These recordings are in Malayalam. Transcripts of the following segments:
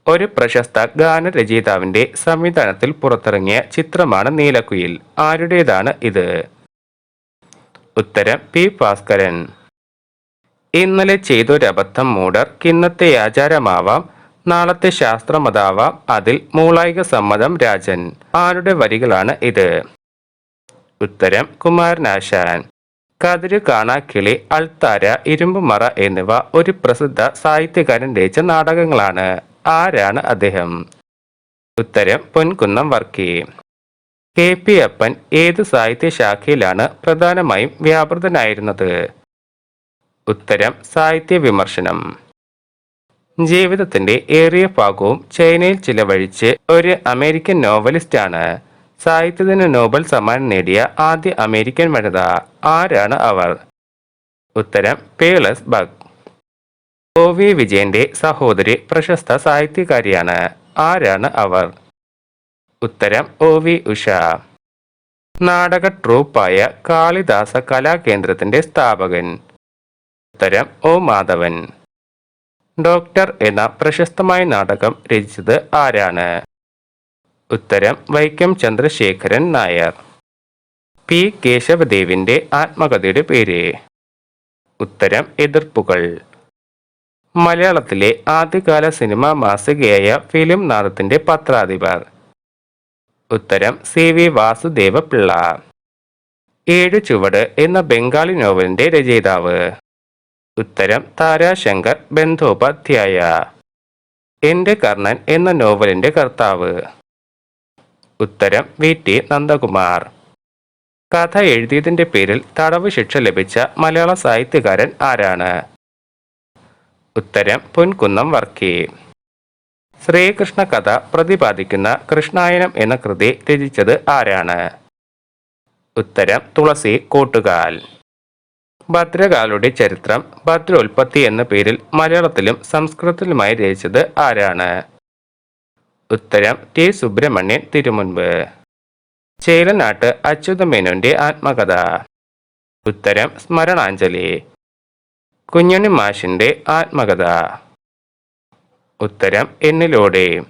ഒരു പ്രശസ്ത ഗാനരചയിതാവിന്റെ സംവിധാനത്തിൽ പുറത്തിറങ്ങിയ ചിത്രമാണ് നീലക്കുയിൽ. ആരുടേതാണ് ഇത്? ഉത്തരം പി ഭാസ്കരൻ. ഇന്നലെ ചെയ്തൊരബദ്ധം മൂഢർ കിന്നത്തെ ആചാരമാവാം, നാളത്തെ ശാസ്ത്രമതാവാം, അതിൽ മൂളായിക സമ്മതം രാജൻ. ആരുടെ വരികളാണ് ഇത്? ഉത്തരം കുമാരനാശാൻ. കതിര് കാണാക്കിളി, അൾത്താര, ഇരുമ്പുമറ എന്നിവ ഒരു പ്രസിദ്ധ സാഹിത്യകാരൻ രചിച്ച നാടകങ്ങളാണ്. ആരാണ് അദ്ദേഹം? ഉത്തരം പൊൻകുന്നം വർക്കി. കെ പി അപ്പൻ ഏത് സാഹിത്യ ശാഖയിലാണ് പ്രധാനമായും വ്യാപൃതനായിരുന്നത്? ഉത്തരം സാഹിത്യ വിമർശനം. ജീവിതത്തിന്റെ ഏറിയ ഭാഗവും ചൈനയിൽ ചിലവഴിച്ച് ഒരു അമേരിക്കൻ നോവലിസ്റ്റാണ്. സാഹിത്യത്തിന് നോബൽ സമ്മാനം നേടിയ ആദ്യ അമേരിക്കൻ വനിത. ആരാണ് അവർ? ഉത്തരം പേളസ് ബക്ക്. ഒ വി വിജയന്റെ സഹോദരി പ്രശസ്ത സാഹിത്യകാരിയാണ്. ആരാണ് അവർ? ഉത്തരം ഒ വി ഉഷ. നാടക ട്രൂപ്പായ കാളിദാസ കലാകേന്ദ്രത്തിന്റെ സ്ഥാപകൻ. ഉത്തരം ഒ മാധവൻ. ഡോക്ടർ എന്ന പ്രശസ്തമായ നാടകം രചിച്ചത് ആരാണ്? ഉത്തരം വൈക്കം ചന്ദ്രശേഖരൻ നായർ. പി കേശവദേവിന്റെ ആത്മകഥയുടെ പേര്? ഉത്തരം എതിർപ്പുകൾ. മലയാളത്തിലെ ആദ്യകാല സിനിമാ മാസികയായ ഫിലിം നാദത്തിന്റെ പത്രാധിപർ? ഉത്തരം സി വി വാസുദേവ പിള്ള. ഏഴു ചുവട് എന്ന ബംഗാളി നോവലിന്റെ രചയിതാവ്? ഉത്തരം താരാശങ്കർ ബന്ദോപാധ്യായ. എന്റെ കർണൻ എന്ന നോവലിന്റെ കർത്താവ്? ഉത്തരം വി ടി നന്ദകുമാർ. കഥ എഴുതിയതിന്റെ പേരിൽ തടവ് ശിക്ഷ ലഭിച്ച മലയാള സാഹിത്യകാരൻ ആരാണ്? ഉത്തരം പൊൻകുന്നം വർക്കി. ശ്രീകൃഷ്ണ കഥ പ്രതിപാദിക്കുന്ന കൃഷ്ണായനം എന്ന കൃതി രചിച്ചത് ആരാണ്? ഉത്തരം തുളസി കോട്ടുകാൽ. ഭദ്രകാളുടെ ചരിത്രം ഭദ്രോൽപ്പത്തി എന്ന പേരിൽ മലയാളത്തിലും സംസ്കൃതത്തിലുമായി രചിച്ചത് ആരാണ്? ഉത്തരം ടി സുബ്രഹ്മണ്യൻ തിരുമുൻപ്. ചേലനാട്ട് അച്യുതമേനോന്റെ ആത്മകഥ? ഉത്തരം സ്മരണാഞ്ജലി. കുഞ്ഞുണ്ണി മാഷിന്റെ ആത്മകഥ? ഉത്തരം എന്നിലൂടെ.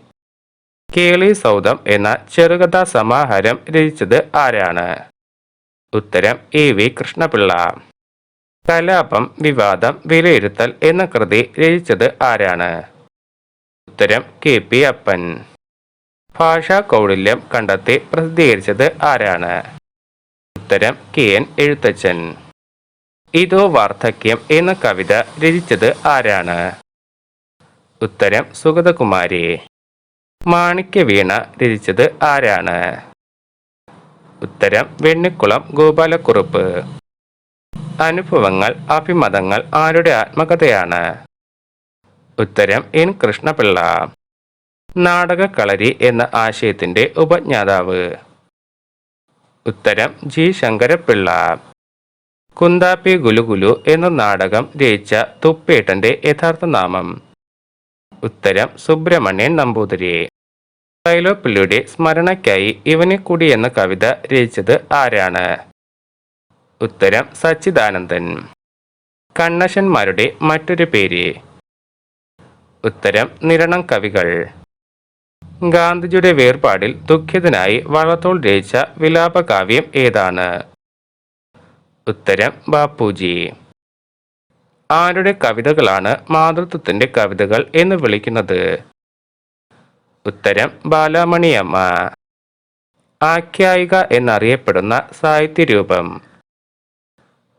കേളി സൗധം എന്ന ചെറുകഥാ സമാഹാരം രചിച്ചത് ആരാണ്? ഉത്തരം എ വി കൃഷ്ണപിള്ള. കലാപം, വിവാദം, വിലയിരുത്തൽ എന്ന കൃതി രചിച്ചത് ആരാണ്? ഉത്തരം കെ പി അപ്പൻ. ഭാഷാ കൗടില്യം കണ്ടെത്തി പ്രസിദ്ധീകരിച്ചത് ആരാണ്? ഉത്തരം കെ എൻ എഴുത്തച്ഛൻ. ഇതോ വാർദ്ധക്യം എന്ന കവിത രചിച്ചത് ആരാണ്? ഉത്തരം സുഗതകുമാരി. മാണിക്യവീണ രചിച്ചത് ആരാണ്? ഉത്തരം വെണ്ണിക്കുളം ഗോപാലക്കുറുപ്പ്. അനുഭവങ്ങൾ, അഭിമതങ്ങൾ ആരുടെ ആത്മകഥയാണ്? ഉത്തരം എൻ കൃഷ്ണപിള്ള. നാടകക്കളരി എന്ന ആശയത്തിന്റെ ഉപജ്ഞാതാവ്? ഉത്തരം ജി ശങ്കരപ്പിള്ള. കുന്താപ്പി ഗുലുഗുലു എന്ന നാടകം രചിച്ച തുപ്പേട്ടന്റെ യഥാർത്ഥ നാമം? ഉത്തരം സുബ്രഹ്മണ്യൻ നമ്പൂതിരി. വൈലോപ്പിള്ളിയുടെ സ്മരണയ്ക്കായി ഇവനെക്കൂടി എന്ന കവിത രചിച്ചത് ആരാണ്? ഉത്തരം സച്ചിദാനന്ദൻ. കണ്ണശന്മാരുടെ മറ്റൊരു പേര്? ഉത്തരം നിരണം കവികൾ. ഗാന്ധിജിയുടെ വേർപാടിൽ ദുഃഖിതനായി വള്ളത്തോൾ രചിച്ച വിലാപകാവ്യം ഏതാണ്? ഉത്തരം ബാപ്പുജി. ആരുടെ കവിതകളാണ് മാതൃത്വത്തിന്റെ കവിതകൾ എന്ന് വിളിക്കുന്നത്? ഉത്തരം ബാലാമണിയമ്മ. ആഖ്യായിക എന്നറിയപ്പെടുന്ന സാഹിത്യരൂപം?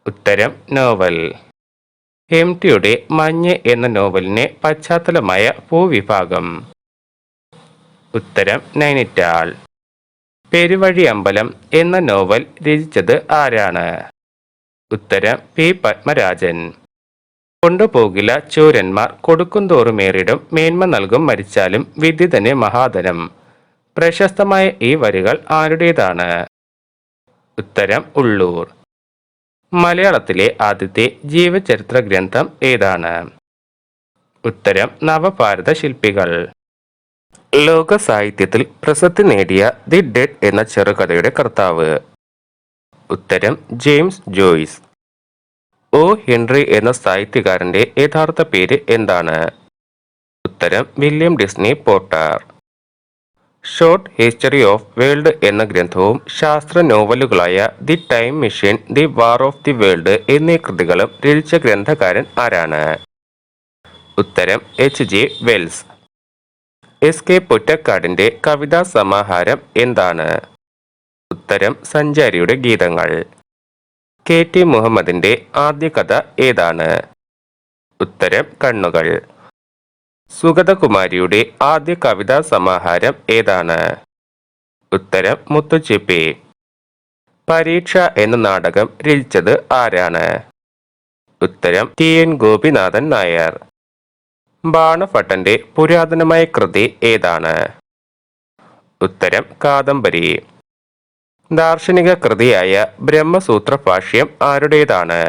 ഉത്തരം നോവൽ. എം ടിയുടെ മഞ്ഞ് എന്ന നോവലിനെ പശ്ചാത്തലമായ ഭൂവിഭാഗം? ഉത്തരം നൈനിറ്റാൾ. പെരുവഴി അമ്പലം എന്ന നോവൽ രചിച്ചത് ആരാണ്? ഉത്തരം പി പത്മരാജൻ. കൊണ്ടുപോകില്ല ചൂരന്മാർ കൊടുക്കുന്തോറുമേറിടും മേന്മ നൽകും മരിച്ചാലും വിധി തന്നെ മഹാധനം. പ്രശസ്തമായ ഈ വരികൾ ആരുടേതാണ്? ഉത്തരം ഉള്ളൂർ. മലയാളത്തിലെ ആദ്യത്തെ ജീവചരിത്ര ഗ്രന്ഥം ഏതാണ്? ഉത്തരം നവഭാരത ശില്പികൾ. ലോക സാഹിത്യത്തിൽ പ്രസിദ്ധി നേടിയ ദി ഡെഡ് എന്ന ചെറുകഥയുടെ കർത്താവ്? ഉത്തരം ജെയിംസ് ജോയ്സ്. ഒ ഹെൻറി എന്ന സാഹിത്യകാരന്റെ യഥാർത്ഥ പേര് എന്താണ്? ഉത്തരം William Disney Porter. Short history of world എന്ന ഗ്രന്ഥവും ശാസ്ത്ര നോവലുകളായ the time machine, the war of the world എന്നീ കൃതികളും രചിച്ച ഗ്രന്ഥകാരൻ ആരാണ്? ഉത്തരം H.G. വെൽസ്. S.K. പൊറ്റക്കാടിന്റെ കവിതാ സമാഹാരം എന്താണ്? ഉത്തരം സഞ്ചാരിയുടെ ഗീതങ്ങൾ. K.T. മുഹമ്മദിന്റെ ആദ്യ കഥ ഏതാണ്? ഉത്തരം കണ്ണുകൾ. സുഗതകുമാരിയുടെ ആദ്യ കവിതാ സമാഹാരം ഏതാണ്? ഉത്തരം മുത്തുച്ചിപ്പി. പരീക്ഷ എന്ന നാടകം രചിച്ചത് ആരാണ്? ഉത്തരം T.N. ഗോപിനാഥൻ നായർ. ബാണഭട്ടന്റെ പുരാതനമായ കൃതി ഏതാണ്? ഉത്തരം കാദംബരി. ദാർശനിക കൃതിയായ ബ്രഹ്മസൂത്ര ഭാഷ്യം ആരുടേതാണ്?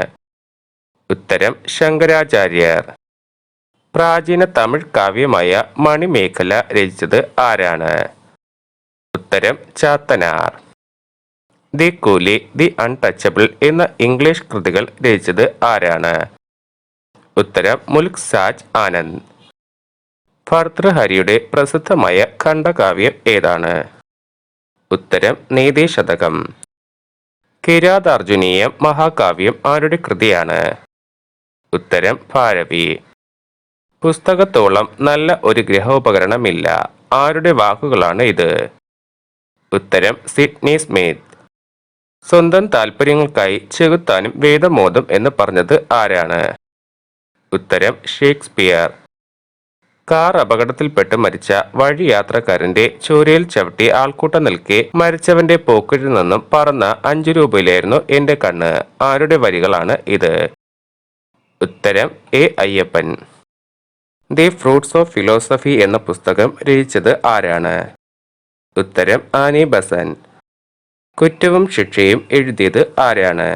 ഉത്തരം ശങ്കരാചാര്യർ. പ്രാചീന തമിഴ് കാവ്യമായ മണിമേഖല രചിച്ചത് ആരാണ്? ഉത്തരം ചാത്തനാർ. ദി കൂലി, ദി അൺടച്ചബിൾ എന്ന ഇംഗ്ലീഷ് കൃതികൾ രചിച്ചത് ആരാണ്? ഉത്തരം മുൽക്ക് സാജ് ആനന്ദ്. ഭർതൃഹരിയുടെ പ്രസിദ്ധമായ ഖണ്ഡകാവ്യം ഏതാണ്? ഉത്തരം നീതിശതകം. കിരാതാർജുനീയം മഹാകാവ്യം ആരുടെ കൃതിയാണ്? ഉത്തരം ഭാരവി. പുസ്തകത്തോളം നല്ല ഒരു ഗ്രഹോപകരണമില്ല. ആരുടെ വാക്കുകളാണ് ഇത്? ഉത്തരം സിഡ്നി സ്മിത്ത്. സ്വന്തം താല്പര്യങ്ങൾക്കായി ചെകുത്താനും വേദമോദം എന്ന് പറഞ്ഞത് ആരാണ്? ഉത്തരം ഷേക്സ്പിയർ. കാർ അപകടത്തിൽപ്പെട്ട് മരിച്ച വഴിയാത്രക്കാരന്റെ ചോരയിൽ ചവിട്ടി ആൾക്കൂട്ടം നിൽക്കെ മരിച്ചവന്റെ പോക്കറ്റിൽ നിന്നും പറന്ന 5 രൂപയിലായിരുന്നു എന്റെ കണ്ണ്. ആരുടെ വരികളാണ് ഇത്? ഉത്തരം A. Ayyappan. The fruits of philosophy എന്ന പുസ്തകം രചിച്ചത് ആരാണ്? ഉത്തരം ആനി ബസന്റ്. കുറ്റവും ശിക്ഷയും എഴുതിയത് ആരാണ്?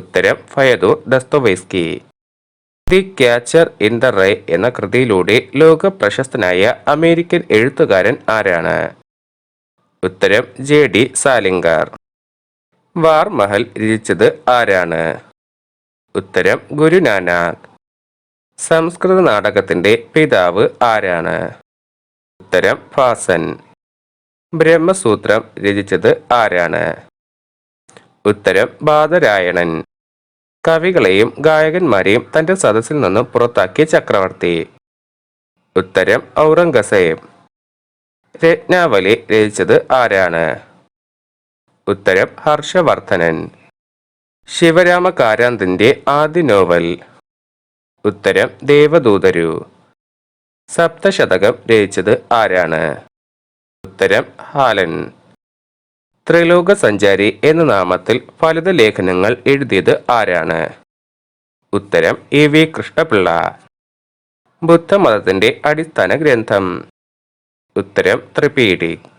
ഉത്തരം ഫയദോർ ദസ്തോവെസ്കി. ദി ക്യാച്ചർ ഇൻ ദ റൈ എന്ന കൃതിയിലൂടെ ലോക പ്രശസ്തനായ അമേരിക്കൻ എഴുത്തുകാരൻ ആരാണ്? ഉത്തരം J.D. സാലിംഗർ. വാർമഹൽ രചിച്ചത് ആരാണ്? ഉത്തരം ഗുരുനാനാക്ക്. സംസ്കൃത നാടകത്തിന്റെ പിതാവ് ആരാണ്? ഉത്തരം ഭാസൻ. ബ്രഹ്മസൂത്രം രചിച്ചത് ആരാണ്? ഉത്തരം ബാദരായണൻ. കവികളെയും ഗായകന്മാരെയും തന്റെ സദസ്സിൽ നിന്നും പുറത്താക്കിയ ചക്രവർത്തി? ഉത്തരം ഔറംഗസേബ്. രത്നാവലി രചിച്ചത് ആരാണ്? ഉത്തരം ഹർഷവർദ്ധനൻ. ശിവരാമ കാരാന്തിന്റെ ആദ്യ നോവൽ? ഉത്തരം ദേവദൂതരു. സപ്തശതകം രചിച്ചത് ആരാണ്? ഉത്തരം ഹാലൻ. ത്രിലോക സഞ്ചാരി എന്ന നാമത്തിൽ ഫലിത ലേഖനങ്ങൾ എഴുതിയത് ആരാണ്? ഉത്തരം E.V. കൃഷ്ണപിള്ള. ബുദ്ധമതത്തിന്റെ അടിസ്ഥാന ഗ്രന്ഥം? ഉത്തരം ത്രിപീഠിക്.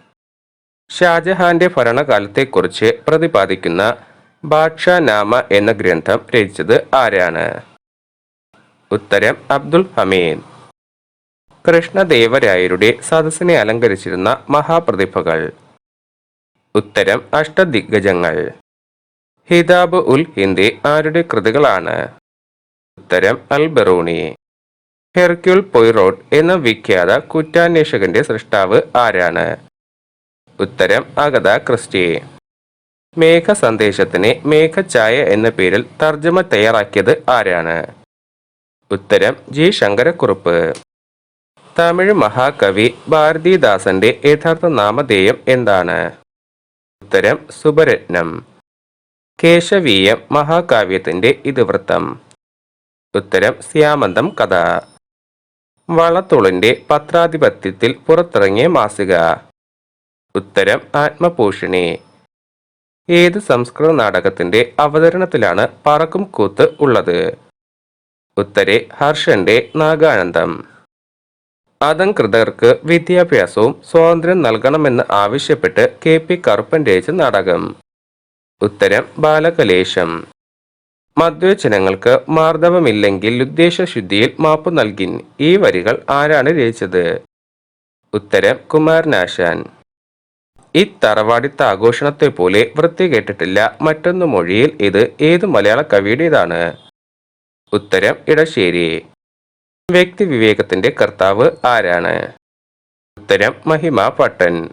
ഷാജഹാന്റെ ഭരണകാലത്തെക്കുറിച്ച് പ്രതിപാദിക്കുന്ന ബാദ്ഷാനാമ എന്ന ഗ്രന്ഥം രചിച്ചത് ആരാണ്? ഉത്തരം അബ്ദുൽ ഹമീദ്. കൃഷ്ണദേവരായരുടെ സദസ്സിനെ അലങ്കരിച്ചിരുന്ന മഹാപ്രതിഭകൾ? ഉത്തരം അഷ്ടദിഗ്ഗജങ്ങൾ. ഹിതാബ് ഉൽ ഹിന്ദ് ആരുടെ കൃതികളാണ്? ഉത്തരം അൽ ബറൂണി. ഹെർക്യൂൾ പൊയ്റോട്ട് എന്ന വിഖ്യാത കുറ്റാന്വേഷകന്റെ സൃഷ്ടാവ് ആരാണ്? ഉത്തരം അഗത ക്രിസ്റ്റി. മേഘ സന്ദേശത്തിന് മേഘഛായ എന്ന പേരിൽ തർജ്ജമ തയ്യാറാക്കിയത് ആരാണ്? ഉത്തരം G. ശങ്കരക്കുറുപ്പ്. തമിഴ് മഹാകവി ഭാരതീദാസന്റെ യഥാർത്ഥ നാമധേയം എന്താണ്? ഉത്തരം സുബരത്നം. കേശവീയം മഹാകാവ്യത്തിന്റെ ഇതിവൃത്തം? ഉത്തരം ശ്യാമന്തം കഥ. വളത്തുളിന്റെ പത്രാധിപത്യത്തിൽ പുറത്തിറങ്ങിയ മാസിക? ഉത്തരം ആത്മപോഷിണി. ഏത് സംസ്കൃത നാടകത്തിന്റെ അവതരണത്തിലാണ് പറക്കും കൂത്ത് ഉള്ളത്? ഉത്തരെ ഹർഷന്റെ നാഗാനന്ദം. അധംകൃതർക്ക് വിദ്യാഭ്യാസവും സ്വാതന്ത്ര്യം നൽകണമെന്ന് ആവശ്യപ്പെട്ട് K.P. കറുപ്പൻ രചിച്ച നാടകം? ഉത്തരം ബാലകലേശം. മദ്വചനങ്ങൾക്ക് മാർദ്ദവമില്ലെങ്കിൽ ഉദ്ദേശശുദ്ധിയിൽ മാപ്പു നൽകിൻ. ഈ വരികൾ ആരാണ് രചിച്ചത്? ഉത്തരം കുമാരനാശാൻ. ഇത്തറവാടിത്താഘോഷണത്തെ പോലെ വൃത്തികേട്ടിട്ടില്ല മറ്റൊന്നു മൊഴിയിൽ ഇത് ഏതു മലയാള കവിയുടേതാണ്? ഉത്തരം ഇടശ്ശേരി. വ്യക്തി വിവേകത്തിന്റെ കർത്താവ് ആരാണ്? ഉത്തരം മഹിമ പട്ടൻ.